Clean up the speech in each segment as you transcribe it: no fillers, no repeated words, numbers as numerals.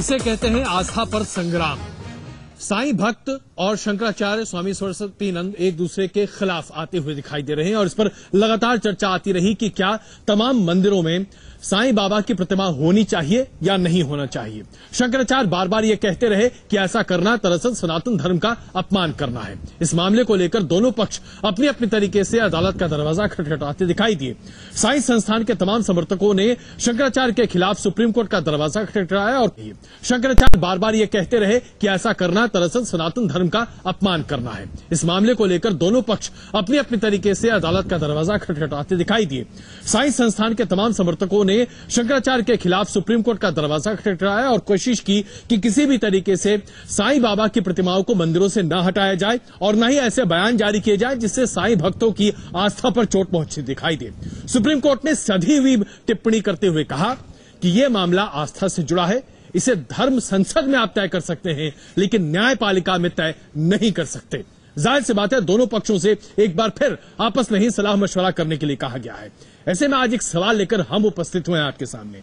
इसे कहते हैं आस्था पर संग्राम। साईं भक्त और शंकराचार्य स्वामी सरस्वतीनंद एक दूसरे के खिलाफ आते हुए दिखाई दे रहे हैं और इस पर लगातार चर्चा आती रही कि क्या तमाम मंदिरों में साईं बाबा की प्रतिमा होनी चाहिए या नहीं होना चाहिए। शंकराचार्य बार बार ये कहते रहे कि ऐसा करना दरअसल सनातन धर्म का अपमान करना है। इस मामले को लेकर दोनों पक्ष अपनी अपनी तरीके से अदालत का दरवाजा खटखटाते दिखाई दिए। साईं संस्थान के तमाम समर्थकों ने शंकराचार्य के खिलाफ सुप्रीम कोर्ट का दरवाजा खटखटाया और शंकराचार्य बार बार ये कहते रहे कि ऐसा करना दरअसल सनातन धर्म का अपमान करना है। इस मामले को लेकर दोनों पक्ष अपनी अपनी तरीके से अदालत का दरवाजा खटखटाते दिखाई दिए। साईं संस्थान के तमाम समर्थकों ने शंकराचार्य के खिलाफ सुप्रीम कोर्ट का दरवाजा खटखटाया और कोशिश की कि किसी भी तरीके से साईं बाबा की प्रतिमाओं को मंदिरों से न हटाया जाए और न ही ऐसे बयान जारी किए जाए जिससे साईं भक्तों की आस्था पर चोट पहुंचती दिखाई दे। सुप्रीम कोर्ट ने सधी हुई टिप्पणी करते हुए कहा कि यह मामला आस्था से जुड़ा है, इसे धर्म संसद में आप तय कर सकते हैं लेकिन न्यायपालिका में तय नहीं कर सकते। जाहिर सी बात है दोनों पक्षों से एक बार फिर आपस में ही सलाह मशवरा करने के लिए कहा गया है। ऐसे में आज एक सवाल लेकर हम उपस्थित हुए हैं आपके सामने।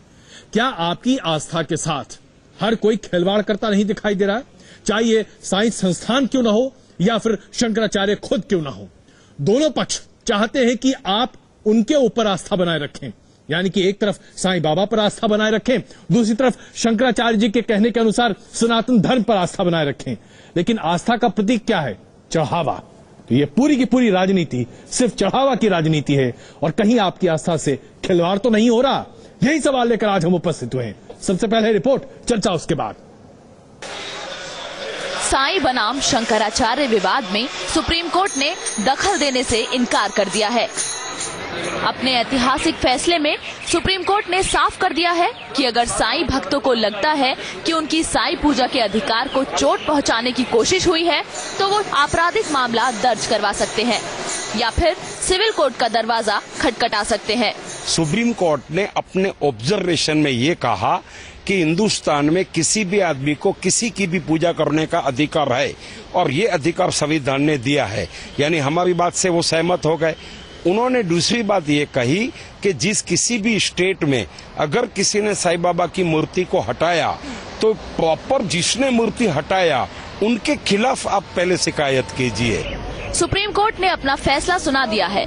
क्या आपकी आस्था के साथ हर कोई खिलवाड़ करता नहीं दिखाई दे रहा है? चाहे साईं संस्थान क्यों ना हो या फिर शंकराचार्य खुद क्यों ना हो, दोनों पक्ष चाहते हैं कि आप उनके ऊपर आस्था बनाए रखें, यानी कि एक तरफ साईं बाबा पर आस्था बनाए रखें, दूसरी तरफ शंकराचार्य जी के कहने के अनुसार सनातन धर्म पर आस्था बनाए रखें। लेकिन आस्था का प्रतीक क्या है? चढ़ावा। तो ये पूरी की पूरी राजनीति सिर्फ चढ़ावा की राजनीति है और कहीं आपकी आस्था से खिलवाड़ तो नहीं हो रहा? यही सवाल लेकर आज हम उपस्थित हुए हैं। सबसे पहले रिपोर्ट, चर्चा उसके बाद। साईं बनाम शंकराचार्य विवाद में सुप्रीम कोर्ट ने दखल देने से इनकार कर दिया है। अपने ऐतिहासिक फैसले में सुप्रीम कोर्ट ने साफ कर दिया है कि अगर साईं भक्तों को लगता है कि उनकी साईं पूजा के अधिकार को चोट पहुंचाने की कोशिश हुई है तो वो आपराधिक मामला दर्ज करवा सकते हैं या फिर सिविल कोर्ट का दरवाजा खटखटा सकते हैं। सुप्रीम कोर्ट ने अपने ऑब्जर्वेशन में ये कहा कि हिंदुस्तान में किसी भी आदमी को किसी की भी पूजा करने का अधिकार है और ये अधिकार संविधान ने दिया है, यानी हमारी बात से वो सहमत हो गए। उन्होंने दूसरी बात ये कही कि जिस किसी भी स्टेट में अगर किसी ने साईं बाबा की मूर्ति को हटाया तो प्रॉपर जिसने मूर्ति हटाया उनके खिलाफ आप पहले शिकायत कीजिए। सुप्रीम कोर्ट ने अपना फैसला सुना दिया है,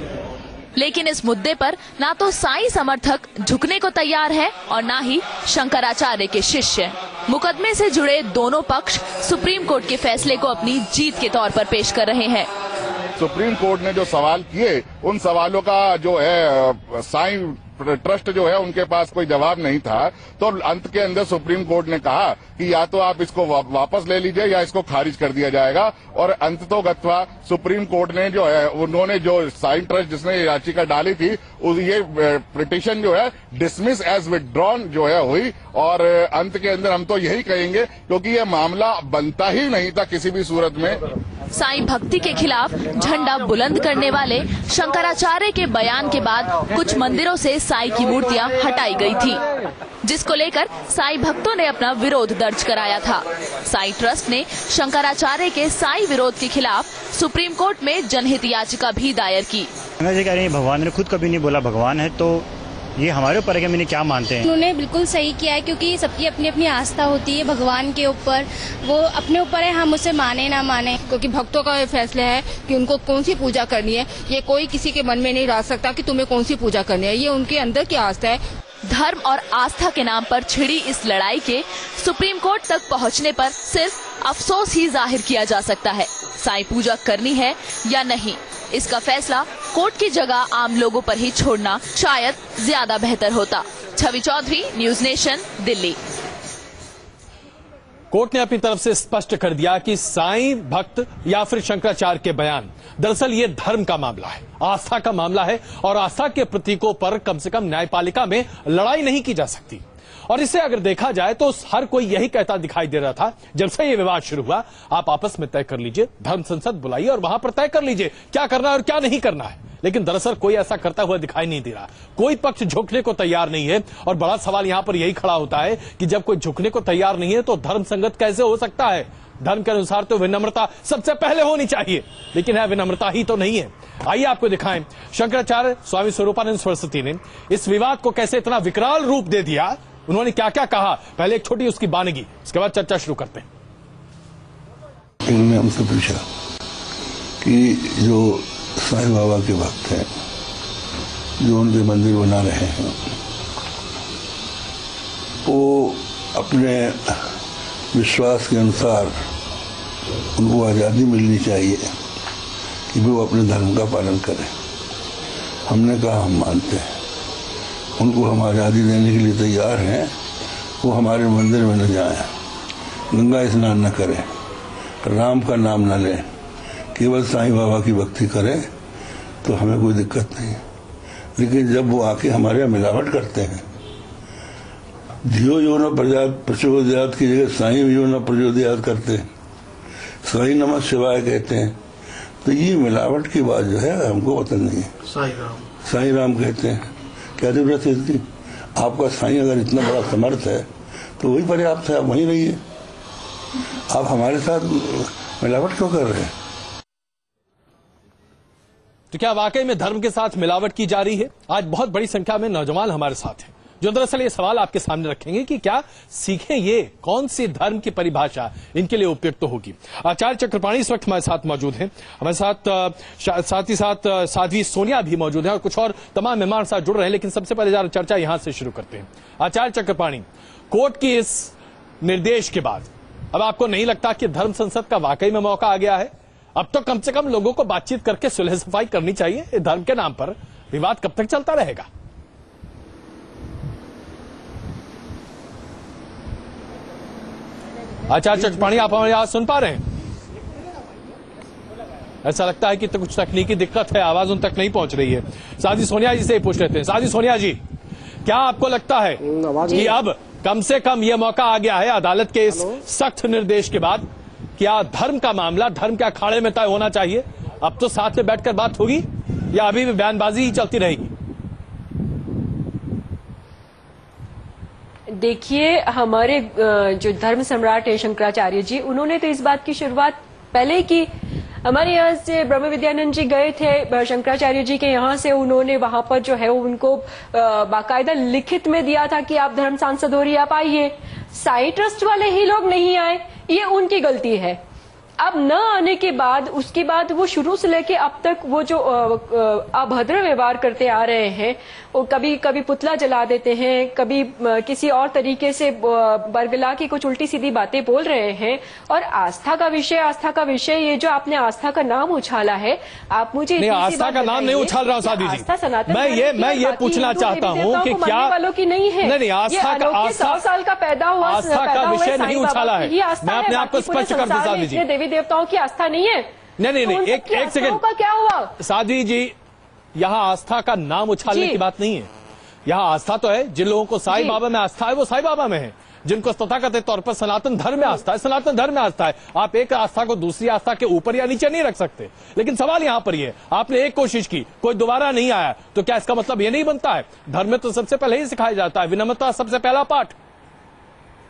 लेकिन इस मुद्दे पर ना तो साईं समर्थक झुकने को तैयार है और ना ही शंकराचार्य के शिष्य। मुकदमे से जुड़े दोनों पक्ष सुप्रीम कोर्ट के फैसले को अपनी जीत के तौर पर पेश कर रहे हैं। सुप्रीम कोर्ट ने जो सवाल किए उन सवालों का जो है साईं ट्रस्ट जो है उनके पास कोई जवाब नहीं था, तो अंत के अंदर सुप्रीम कोर्ट ने कहा कि या तो आप इसको वापस ले लीजिए या इसको खारिज कर दिया जाएगा। और अंततोगत्वा सुप्रीम कोर्ट ने जो है उन्होंने जो साईं ट्रस्ट जिसने याचिका डाली थी ये पिटीशन जो है डिसमिस एज विथड्रॉन जो है हुई। और अंत के अंदर हम तो यही कहेंगे क्योंकि ये मामला बनता ही नहीं था किसी भी सूरत में। साईं भक्ति के खिलाफ झंडा बुलंद करने वाले शंकराचार्य के बयान के बाद कुछ मंदिरों से साईं की मूर्तियां हटाई गई थी, जिसको लेकर साईं भक्तों ने अपना विरोध दर्ज कराया था। साईं ट्रस्ट ने शंकराचार्य के साईं विरोध के खिलाफ सुप्रीम कोर्ट में जनहित याचिका भी दायर की। भगवान ने खुद कभी नहीं बोला भगवान है, तो ये हमारे ऊपर है कि मैंने क्या मानते हैं। उन्होंने बिल्कुल सही किया है क्योंकि सबकी अपनी अपनी आस्था होती है भगवान के ऊपर, वो अपने ऊपर है, हम उसे माने ना माने। क्योंकि भक्तों का फैसला है कि उनको कौन सी पूजा करनी है, ये कोई किसी के मन में नहीं डाल सकता कि तुम्हें कौन सी पूजा करनी है, ये उनके अंदर की आस्था है। धर्म और आस्था के नाम पर छिड़ी इस लड़ाई के सुप्रीम कोर्ट तक पहुंचने पर सिर्फ अफसोस ही जाहिर किया जा सकता है। साईं पूजा करनी है या नहीं, इसका फैसला कोर्ट की जगह आम लोगों पर ही छोड़ना शायद ज्यादा बेहतर होता। Chhavi Chaudhary, news nation, Delhi. Court ने अपनी तरफ से स्पष्ट कर दिया कि साईं भक्त या फिर शंकराचार्य के बयान दरअसल ये धर्म का मामला है, आस्था का मामला है और आस्था के प्रतीकों पर कम से कम न्यायपालिका में लड़ाई नहीं की जा सकती। और इसे अगर देखा जाए तो हर कोई यही कहता दिखाई दे रहा था जब से ये विवाद शुरू हुआ, आप आपस में तय कर लीजिए, धर्म संसद बुलाइए और वहां पर तय कर लीजिए क्या करना है और क्या नहीं करना है। लेकिन दरअसल कोई ऐसा करता हुआ दिखाई नहीं दे रहा, कोई पक्ष झुकने को तैयार नहीं है। और बड़ा सवाल यहां पर यही खड़ा होता है कि जब कोई झुकने को तैयार नहीं है तो धर्म संगत कैसे हो सकता है? धर्म के अनुसार तो विनम्रता सबसे पहले होनी चाहिए, लेकिन है विनम्रता ही तो नहीं है। आइए आपको दिखाएं शंकराचार्य स्वामी स्वरूपानंद सरस्वती ने इस विवाद को कैसे इतना विकराल रूप दे दिया उन्होंने क्या क्या कहा, पहले एक छोटी उसकी बानगी, उसके बाद चर्चा शुरू करते हैं। उन्होंने हमसे पूछा कि जो साईं बाबा के भक्त हैं, जो उनके मंदिर बना रहे हैं, वो अपने विश्वास के अनुसार उनको आज़ादी मिलनी चाहिए कि वो अपने धर्म का पालन करें। हमने कहा हम मानते हैं, उनको हम आज़ादी देने के लिए तैयार हैं। वो हमारे मंदिर में न जाएं, गंगा स्नान न करें, राम का नाम न लें, केवल साईं बाबा की भक्ति करें, तो हमें कोई दिक्कत नहीं। लेकिन जब वो आके हमारे यहाँ मिलावट करते हैं, धियो यो न प्रचोदयात की जगह साईं यो न प्रचोदयात करते हैं, साईं नमः शिवाय कहते हैं, तो ये मिलावट की बात जो है हमको पसंद नहीं है। साईं राम कहते हैं, क्या जरूरत है इसकी? आपका साईं अगर इतना बड़ा समर्थ है तो वही पर्याप्त है, आप वहीं रहिए। आप हमारे साथ मिलावट क्यों कर रहे हैं? तो क्या वाकई में धर्म के साथ मिलावट की जा रही है? आज बहुत बड़ी संख्या में नौजवान हमारे साथ हैं जो दरअसल ये सवाल आपके सामने रखेंगे कि क्या सीखें, ये कौन सी धर्म की परिभाषा इनके लिए उपयुक्त तो होगी। आचार्य चक्रपाणी इस वक्त हमारे साथ मौजूद हैं, हमारे साथ ही साथ साध्वी सोनिया भी मौजूद हैं और कुछ और तमाम मेहमान साथ जुड़ रहे हैं। लेकिन सबसे पहले जरा चर्चा यहां से शुरू करते हैं। आचार्य चक्रपाणी, कोर्ट की इस निर्देश के बाद अब आपको नहीं लगता कि धर्म संसद का वाकई में मौका आ गया है? अब तो कम से कम लोगों को बातचीत करके सुलह सफाई करनी चाहिए। धर्म के नाम पर विवाद कब तक चलता रहेगा? आचार्य चक्रपाणी, आप हमारी आवाज सुन पा रहे हैं? ऐसा लगता है कि तो कुछ तकनीकी दिक्कत है, आवाज उन तक नहीं पहुंच रही है। साध्वी सोनिया जी से पूछ लेते हैं। साध्वी सोनिया जी, क्या आपको लगता है कि अब कम से कम यह मौका आ गया है अदालत के इस सख्त निर्देश के बाद, क्या धर्म का मामला धर्म के अखाड़े में तय होना चाहिए? अब तो साथ में बैठकर बात होगी या अभी भी बयानबाजी ही चलती रहेगी? देखिए, हमारे जो धर्म सम्राट है शंकराचार्य जी, उन्होंने तो इस बात की शुरुआत पहले ही की। हमारे यहाँ से ब्रह्म विद्यानंद जी गए थे शंकराचार्य जी के यहाँ से, उन्होंने वहां पर जो है उनको बाकायदा लिखित में दिया था कि आप धर्म सांसद हो रही, आप आइए। साई ट्रस्ट वाले ही लोग नहीं आए, ये उनकी गलती है। अब न आने के बाद, उसके बाद वो शुरू से लेके अब तक वो जो अभद्र व्यवहार करते आ रहे हैं, वो कभी कभी पुतला जला देते हैं, कभी किसी और तरीके से बरगला की कुछ उल्टी सीधी बातें बोल रहे हैं। और आस्था का विषय ये जो आपने आस्था का नाम उछाला है, आप मुझे नहीं, आस्था का नाम नहीं उछाल रहा हूं साध्वी जी। मैं ये पूछना चाहता हूँ कि क्या वालों की नहीं है? नहीं, आस्था का 100 साल का पैदा हुआ, आस्था का विषय नहीं उछाला है। मैं अपने आप को स्पष्ट कर दूं साध्वी जी, देवी देवताओं की आस्था नहीं है। नहीं, एक सेकंड का क्या हुआ साध्वी जी, यहाँ आस्था का नाम उछालने की बात नहीं है। यहाँ आस्था तो है, जिन लोगों को साईं बाबा में आस्था है वो साईं बाबा में है, जिनको तथाकथित तौर पर सनातन धर्म में आस्था है सनातन धर्म में आस्था है। आप एक आस्था को दूसरी आस्था के ऊपर या नीचे नहीं रख सकते। लेकिन सवाल यहाँ पर ये, आपने एक कोशिश की, कोई दोबारा नहीं आया, तो क्या इसका मतलब ये नहीं बनता है? धर्म में तो सबसे पहले ही सिखाया जाता है विनम्रता, सबसे पहला पाठ।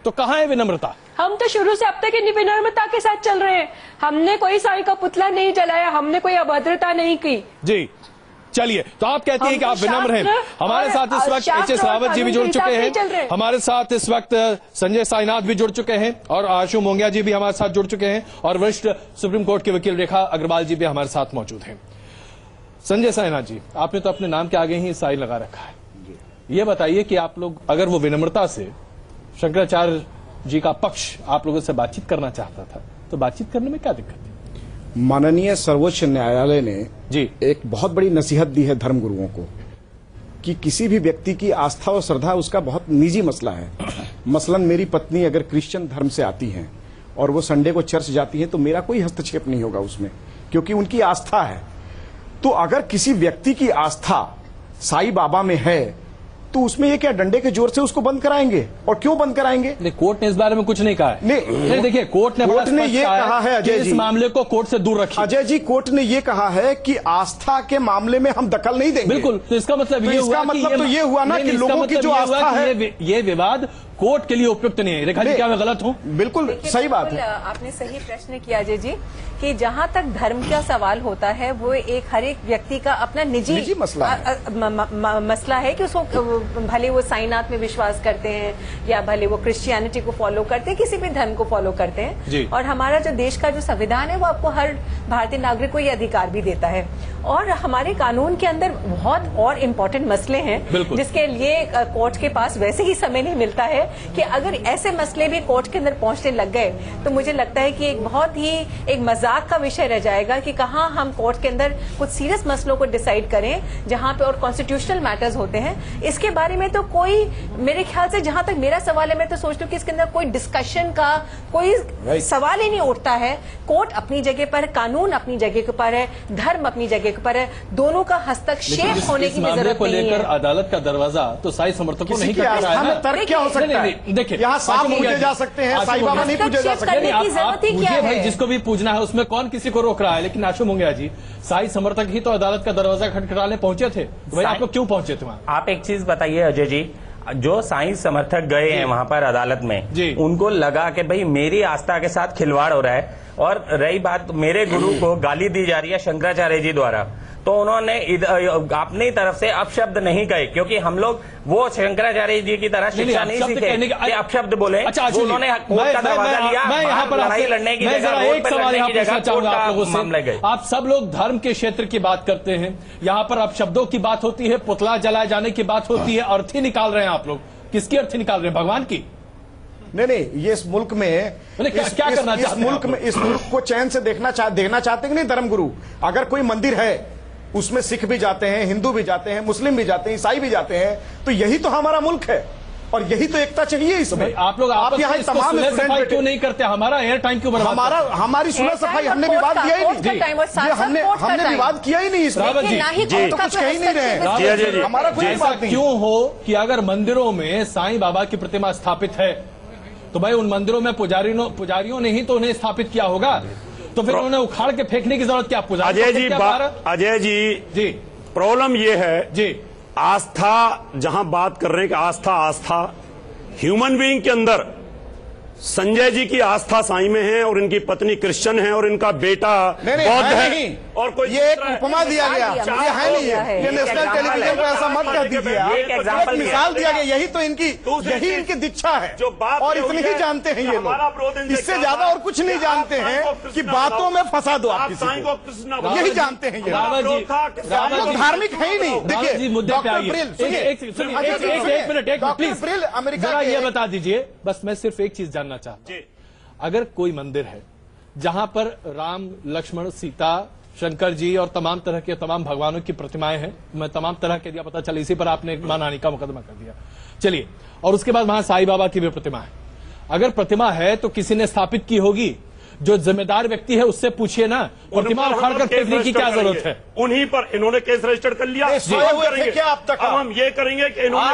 तो कहाँ है विनम्रता? हम तो शुरू से अब तक इतनी विनम्रता के साथ चल रहे हैं। हमने कोई साईं का पुतला नहीं जलाया, हमने कोई अभद्रता नहीं की। जी चलिए, तो आप कहती हैं कि आप विनम्र हैं। हमारे साथ इस वक्त एच.एस. रावत जी भी जुड़ चुके हैं, हमारे साथ इस वक्त संजय साईनाथ भी जुड़ चुके हैं और आशु मोंगिया जी भी हमारे साथ जुड़ चुके हैं और वरिष्ठ सुप्रीम कोर्ट के वकील रेखा अग्रवाल जी भी हमारे साथ मौजूद हैं। संजय साईनाथ जी, आपने तो अपने नाम के आगे ही साई लगा रखा है। ये बताइए कि आप लोग अगर वो विनम्रता से शंकराचार्य जी का पक्ष आप लोगों से बातचीत करना चाहता था, तो बातचीत करने में क्या दिक्कत है? माननीय सर्वोच्च न्यायालय ने जी एक बहुत बड़ी नसीहत दी है धर्मगुरुओं को कि किसी भी व्यक्ति की आस्था और श्रद्धा उसका बहुत निजी मसला है। मसलन मेरी पत्नी अगर क्रिश्चियन धर्म से आती हैं और वो संडे को चर्च जाती है, तो मेरा कोई हस्तक्षेप नहीं होगा उसमें, क्योंकि उनकी आस्था है। तो अगर किसी व्यक्ति की आस्था साईं बाबा में है, तो उसमें ये क्या डंडे के जोर से उसको बंद कराएंगे? और क्यों बंद कराएंगे? नहीं, कोर्ट ने इस बारे में कुछ नहीं कहा है। नहीं, देखिए, कोर्ट ने ये कहा है अजय जी, इस मामले को कोर्ट से दूर रखिए। अजय जी, कोर्ट ने ये कहा है कि आस्था के मामले में हम दखल नहीं देंगे। बिल्कुल, तो इसका मतलब ये हुआ ना कि लोगों की जो आस्था है, ये विवाद कोर्ट के लिए उपयुक्त नहीं है। रेखा जी, क्या मैं गलत हूं? बिल्कुल सही बात है। आपने सही प्रश्न किया अजय जी कि जहां तक धर्म का सवाल होता है वो एक हर एक व्यक्ति का अपना निजी मसला है कि उसको भले वो साईनाथ में विश्वास करते हैं या भले वो क्रिश्चियनिटी को फॉलो करते हैं, किसी भी धर्म को फॉलो करते हैं। और हमारा जो देश का जो संविधान है वो आपको हर भारतीय नागरिक को ये अधिकार भी देता है। और हमारे कानून के अंदर बहुत और इम्पोर्टेंट मसले हैं जिसके लिए कोर्ट के पास वैसे ही समय नहीं मिलता है कि अगर ऐसे मसले भी कोर्ट के अंदर पहुंचने लग गए तो मुझे लगता है कि एक बहुत ही एक मजाक का विषय रह जाएगा कि कहां हम कोर्ट के अंदर कुछ सीरियस मसलों को डिसाइड करें जहां पे और कॉन्स्टिट्यूशनल मैटर्स होते हैं। इसके बारे में तो कोई, मेरे ख्याल से जहां तक मेरा सवाल है, मैं तो सोचती हूँ कि इसके अंदर कोई डिस्कशन का कोई सवाल ही नहीं उठता है। कोर्ट अपनी जगह पर, कानून अपनी जगह पर है, धर्म अपनी जगह पर है, दोनों का हस्तक्षेप होने की जरूरत नहीं है। अदालत का दरवाजा तो साई समर्थकों नहीं कर रहा है। तर्क क्या हो सकता है? देखिए, यहाँ सांप पूजे जा सकते हैं, साईं बाबा नहीं पूजे जा सकते। आप पूजिए भाई, जिसको भी पूजना है, उसमें कौन किसी को रोक रहा है। लेकिन आशु मुंगिया जी, साई समर्थक ही तो अदालत का दरवाजा खटखटाने पहुंचे थे, भाई आप लोग क्यों पहुंचे थे वहां? आप एक चीज बताइए अजय जी, जो साईं समर्थक गए हैं वहां पर अदालत में, उनको लगा कि भाई मेरी आस्था के साथ खिलवाड़ हो रहा है। और रही बात मेरे गुरु को गाली दी जा रही है शंकराचार्य जी द्वारा, तो उन्होंने अपनी तरफ से अपशब्द नहीं कहे, क्योंकि हम लोग वो शंकराचार्य जी की तरह शिक्षा नहीं सीखे कि अपशब्द बोले। उन्होंने कोर्ट का दरवाजा लिया, लड़ाई लड़ने की जगह, एक सवाल यहाँ पूछना चाहूंगा आप लोगों से। आप सब लोग धर्म के क्षेत्र की बात करते हैं, यहाँ पर अपशब्दों की बात होती है, पुतला जलाए जाने की बात होती है, अर्थी निकाल रहे हैं आप लोग। किसकी अर्थी निकाल रहे हैं? भगवान की? नहीं, ये इस मुल्क में क्या करना चाहते हैं? इस मुल्क को चैन से देखना चाहते हैं कि नहीं धर्मगुरु? अगर कोई मंदिर है उसमें सिख भी जाते हैं, हिंदू भी जाते हैं, मुस्लिम भी जाते हैं, ईसाई भी जाते हैं, तो यही तो हमारा मुल्क है और यही तो एकता चाहिए इसमें। आप लोग आप यहाँ तमाम सफाई क्यों नहीं करते? हमारा एयर टाइम क्यों बर्बाद? हमारी सुलह सफाई हमने विवाद किया ही नहीं, हमने विवाद किया ही नहीं इसमें, तो कुछ कह ही नहीं रहे। हमारा कोई बात नहीं। क्यों हो कि अगर मंदिरों में साईं बाबा की प्रतिमा स्थापित है तो भाई उन मंदिरों में पुजारियों ने ही तो उन्हें स्थापित किया होगा, तो फिर उन्हें उखाड़ के फेंकने की जरूरत क्या? अजय जी, प्रॉब्लम ये है जी, आस्था जहां बात कर रहे हैं कि आस्था ह्यूमन बीइंग के अंदर संजय जी की आस्था साईं में है और इनकी पत्नी क्रिश्चियन है और इनका बेटा बौद्ध है। और कोई ये एक उपमा दिया गया, ये है नहीं है, ये नेशनल टेलीविजन पर ऐसा मत कह दीजिए। एक मिसाल दिया गया, यही इनकी दीक्षा है और इतनी ही जानते हैं ये लोग, इससे ज्यादा और कुछ नहीं जानते हैं कि बातों में फंसा दो आप किसी को, यही जानते हैं ये लोग। धार्मिक है ही नहीं। देखिए डॉक्टर प्रिल अमेरिका, ये बता दीजिए बस, मैं सिर्फ एक चीज जानना चाहता हूं। अगर कोई मंदिर है जहां पर राम, लक्ष्मण, सीता, शंकर जी और तमाम तरह के तमाम भगवानों की प्रतिमाएं हैं, मैं तमाम तरह के दिया पता चला, इसी पर आपने मानहानि का मुकदमा कर दिया, चलिए। और उसके बाद वहां साईं बाबा की भी प्रतिमा है। अगर प्रतिमा है तो किसी ने स्थापित की होगी, जो जिम्मेदार व्यक्ति है उससे पूछिए ना, प्रतिमा उखाड़ कर फेंकने की क्या जरूरत है? उन्हीं पर इन्होंने केस रजिस्टर कर लिया। क्या अब तक हम ये करेंगे कि इन्होंने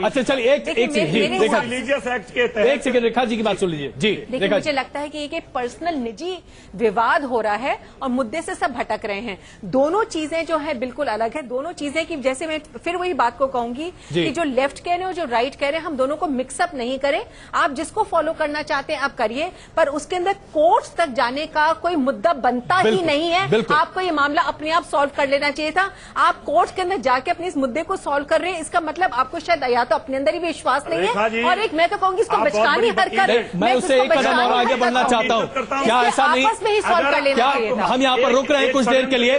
अच्छा चलिए एक रिलीजियस एक्ट के तहत एक सेकंड रेखा जी की बात सुन लीजिए जी। देखिए, मुझे लगता है कि एक पर्सनल निजी विवाद हो रहा है और मुद्दे से सब भटक रहे हैं। दोनों चीजें जो है बिल्कुल अलग है। दोनों चीजें कि जैसे मैं फिर वही बात को कहूंगी कि जो लेफ्ट कह रहे हैं और जो राइट कह रहे हैं, हम दोनों को मिक्सअप नहीं करें। आप जिसको फॉलो करना चाहते हैं आप करिए, पर उसके अंदर कोर्ट्स तक जाने का कोई मुद्दा बनता ही नहीं है। आपको ये मामला अपने आप सॉल्व कर लेना चाहिए था। आप कोर्ट के अंदर जाके अपने इस मुद्दे को सॉल्व कर रहे हैं, इसका मतलब आपको शायद या तो अपने अंदर ही विश्वास नहीं है, और एक मैं तो कहूंगी इसको बचकानी हरकत, मैं उससे एक कदम और आगे बढ़ना चाहता हूँ। क्या ऐसा नहीं, आपस में ही सॉल्व कर लेना चाहिए था। हम यहाँ पर रुक रहे हैं कुछ देर के लिए,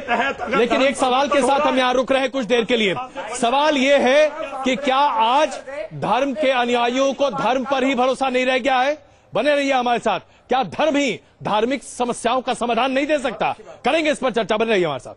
लेकिन एक सवाल के साथ हम यहाँ रुक रहे हैं कुछ देर के लिए। सवाल ये है कि क्या आज धर्म के अनुयायियों को धर्म पर ही भरोसा नहीं रह गया है? बने रहिए हमारे साथ। क्या धर्म ही धार्मिक समस्याओं का समाधान नहीं दे सकता? करेंगे इस पर चर्चा, बने रहिए हमारे साथ।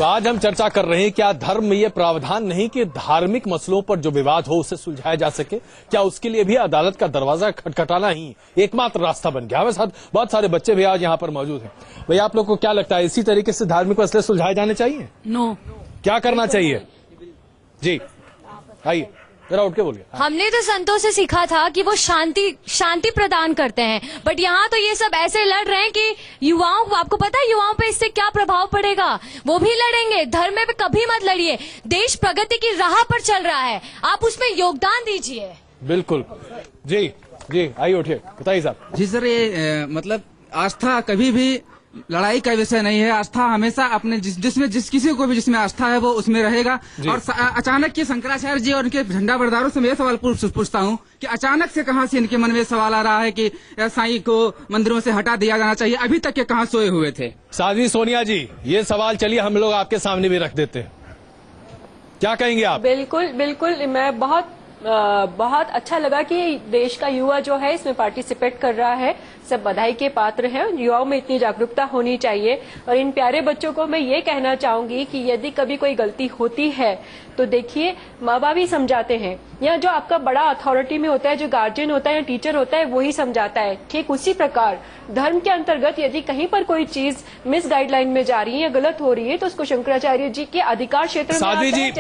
तो आज हम चर्चा कर रहे हैं, क्या धर्म में ये प्रावधान नहीं कि धार्मिक मसलों पर जो विवाद हो उसे सुलझाया जा सके? क्या उसके लिए भी अदालत का दरवाजा खटखटाना ही एकमात्र रास्ता बन गया? हमारे साथ बहुत सारे बच्चे भी आज यहाँ पर मौजूद हैं। भैया, आप लोग को क्या लगता है, इसी तरीके से धार्मिक मसले सुलझाए जाने चाहिए? नो। क्या करना चाहिए? जी आइए, जरा उठ के बोलिए। हमने तो संतों से सीखा था कि वो शांति प्रदान करते हैं, बट यहाँ तो ये सब ऐसे लड़ रहे हैं कि युवाओं को, आपको पता है युवाओं पे इससे क्या प्रभाव पड़ेगा? वो भी लड़ेंगे। धर्म में कभी मत लड़िए, देश प्रगति की राह पर चल रहा है, आप उसमें योगदान दीजिए। बिल्कुल। जी जी आइए, उठिए, बताइए साहब। जी सर, ये मतलब आस्था कभी भी लड़ाई का विषय नहीं है। आस्था हमेशा अपने जिस किसी को भी जिसमें आस्था है वो उसमें रहेगा। और अचानक के शंकराचार्य जी और उनके झंडा बरदारों से मैं ये सवाल पूछता हूँ कि अचानक से कहाँ से इनके मन में सवाल आ रहा है कि साईं को मंदिरों से हटा दिया जाना चाहिए? अभी तक के कहाँ सोए हुए थे? साध्वी सोनिया जी, ये सवाल चलिए हम लोग आपके सामने भी रख देते हैं, क्या कहेंगे आप? बिल्कुल बिल्कुल, मैं बहुत अच्छा लगा कि देश का युवा जो है इसमें पार्टिसिपेट कर रहा है। सब बधाई के पात्र हैं। युवाओं में इतनी जागरूकता होनी चाहिए। और इन प्यारे बच्चों को मैं ये कहना चाहूंगी कि यदि कभी कोई गलती होती है तो देखिए, माँ बाप ही समझाते हैं, या जो आपका बड़ा अथॉरिटी में होता है, जो गार्जियन होता है या टीचर होता है, वही समझाता है। ठीक उसी प्रकार धर्म के अंतर्गत यदि कहीं पर कोई चीज मिस गाइडलाइन में जा रही है या गलत हो रही है तो उसको शंकराचार्य जी के अधिकार क्षेत्र में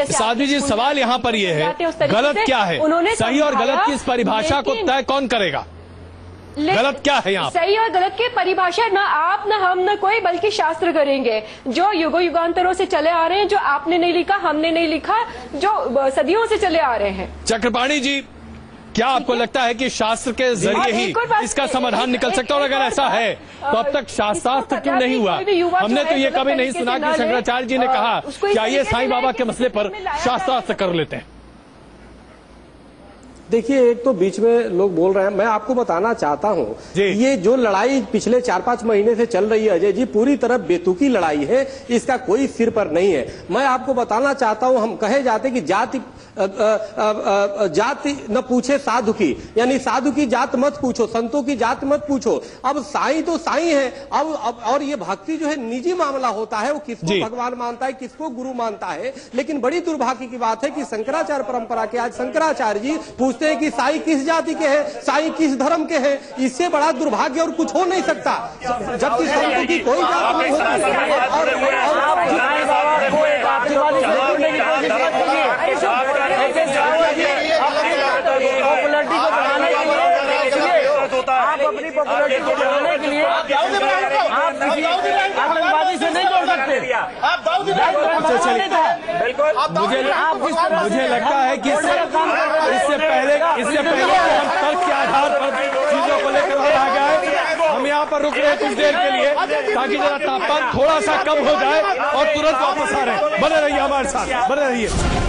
साध्वी जी सवाल यहाँ पर ये है, गलत क्या है? उन्होंने सही और गलत की इस परिभाषा को तय कौन करेगा? गलत क्या है यहाँ? सही और गलत की परिभाषा ना आप ना हम ना कोई, बल्कि शास्त्र करेंगे, जो युगांतरों से चले आ रहे हैं, जो आपने नहीं लिखा, हमने नहीं लिखा, जो सदियों से चले आ रहे हैं। चक्रपाणी जी, क्या आपको लगता है कि शास्त्र के जरिए ही इसका समाधान निकल सकता है? और अगर ऐसा है तो अब तक शास्त्रार्थ क्यों नहीं हुआ? हमने तो ये कभी नहीं सुना कि शंकराचार्य जी ने कहा कि आइए साईं बाबा के मसले पर शास्त्रार्थ कर लेते हैं। देखिए, एक तो बीच में लोग बोल रहे हैं, मैं आपको बताना चाहता हूं, ये जो लड़ाई पिछले 4-5 महीने से चल रही है अजय जी, पूरी तरह बेतुकी लड़ाई है, इसका कोई सिर पर नहीं है। मैं आपको बताना चाहता हूं, हम कहे जाते कि जाति न पूछे साधु की, यानी साधु की जात मत पूछो, संतों की जात मत पूछो। अब साईं तो साईं है। अब और ये भक्ति जो है निजी मामला होता है, वो किसको भगवान मानता है, किसको गुरु मानता है। लेकिन बड़ी दुर्भाग्य की बात है कि शंकराचार्य परंपरा के आज शंकराचार्य जी पूछते हैं कि साईं किस जाति के हैं, साईं किस धर्म के हैं। इससे बड़ा दुर्भाग्य और कुछ हो नहीं सकता, जबकि संतों की कोई जात नहीं आप अपनी पॉपुलरिटी को बढ़ाने के लिए आप किसी आतंकवादी से नहीं जोड़ सकते। मुझे लगता है कि इससे पहले हम तर्क के आधार पर चीजों को लेकर आ गए। हम यहाँ पर रुक रहे हैं कुछ देर के लिए ताकि जरा तापमान थोड़ा सा कम हो जाए और तुरंत वापस आ रहे हैं। बने रहिए हमारे साथ, बने रहिए।